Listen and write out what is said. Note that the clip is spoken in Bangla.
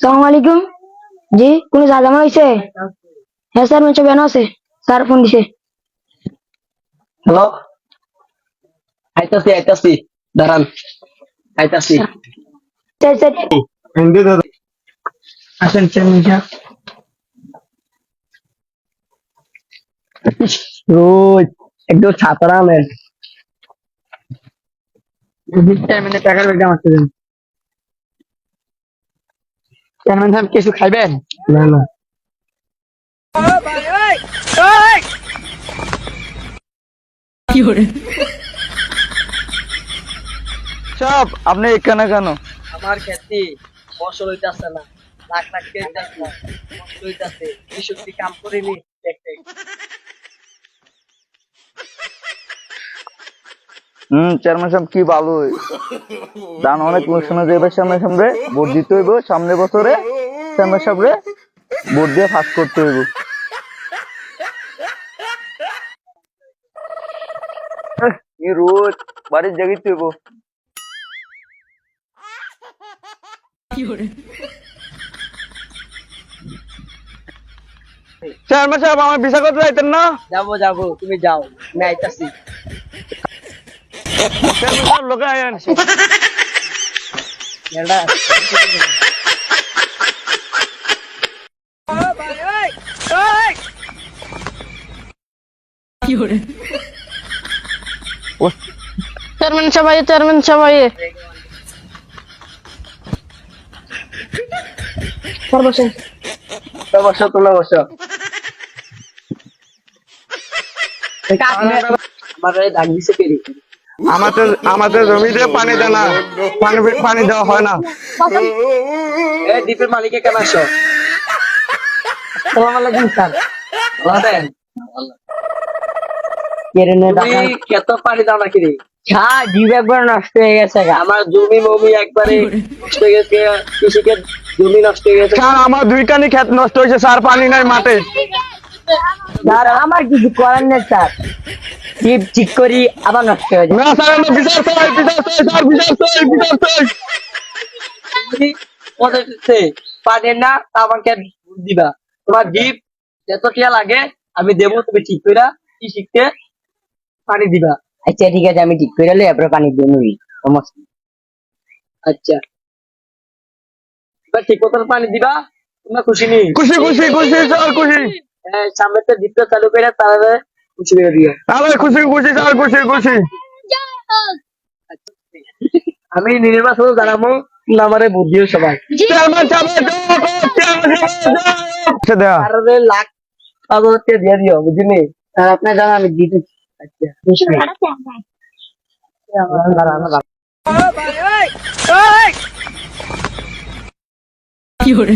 আসসালামু জি, কোনো ঝামেলা হয়েছে? হ্যাঁ স্যার, মেচো বেন আছে, স্যার ফোন দিছে। হ্যালো, আইতাছি আইতাছি, দাঁড়ান, আইতাছি। স্যার স্যার আসেন চেয়ারম্যান সাহেব। রোজ একটু ছাত্রা আনেন। চেয়ারম্যানের টাকার ব্যাগ আমার দেন। চেয়ারম্যান সাহেব কিছু খাইবেন? না না। সব আপনি এখানে কেন? আমার ক্ষেত্রে ফসল হইতাছে না, লাখ লাখ টাকা নষ্ট হইতাছে, কৃষকটি কাম করিনি দেখতে। চেয়ারম্যান সাহেব কি ভালো দান অনেক লোকসানে যাবে সামনে সামনে ভোট দিতে হইব, সামনে বছরে চেয়ারম্যান সাহেব রে ভোট দিয়ে পাস করতে হইব। রোজ বাড়ির জায়গায় হইব। চেয়ারম্যান সাহেব আমার ভিসা করতে যাইতেন না? যাবো যাবো, তুমি যাও, আমি আইতাছি। চেয়ারম্যান সাহেব লোকে আইন। এটা চেয়ারম্যান সবাই চেয়ারম্যান সবাই স্যার বসেন। বসো, তোমরা বসো। আমার দাগ দিছে পেরি। আমাদের আমাদের জমিতে পানি দেয় না, পানি দেওয়া হয় না। এই দ্বীপের মালিকে কেন আসো? আসসালামু আলাইকুম স্যার। ভালো আছেন? তুমি কত পানি দাও নাকি রে? হ্যাঁ, ডিপ একবার নষ্ট হয়ে গেছে। আমার জমি মমি একবারে নষ্ট হয়ে গেছে, কৃষকের জমি নষ্ট হয়ে গেছে। স্যার আমার দুইখানি ক্ষেত নষ্ট হয়েছে স্যার, পানি নাই মাঠে। স্যার আমার কিছু করার নেই স্যার, ডিপ ঠিক করি আবার নষ্ট হয়ে যায়। না স্যার, আমি বিচার চাই, বিচার চাই স্যার, বিচার চাই, বিচার চাই। পানি না আমাকে দিবা, তোমার ডিপ যত টিয়া লাগে আমি দেবো, তুমি ঠিক করে কৃষককে পানি দিবা। আচ্ছা ঠিক আছে, আমি ঠিক করে এরপরে পানি দিয়ে নিবি, সমস্যা। আচ্ছা, এবার ঠিক মতো পানি দিবা, তোমরা খুশি নি? খুশি খুশি খুশি স্যার, খুশি। সামনে তো ডিপটা চালু করে তাহলে খুশি করে দিও। আমি খুশি খুশি স্যার, খুশি খুশি। আমি নির্বাচন জানাবো, আমারে বুদ্ধিও সবাই চেয়ারম্যান সাহেব দেয়া কারণে লাখ টাকা দিয়ে দিও, বুঝলি? আর আপনার জানা আমি দিতেছি। আচ্ছা, কি করে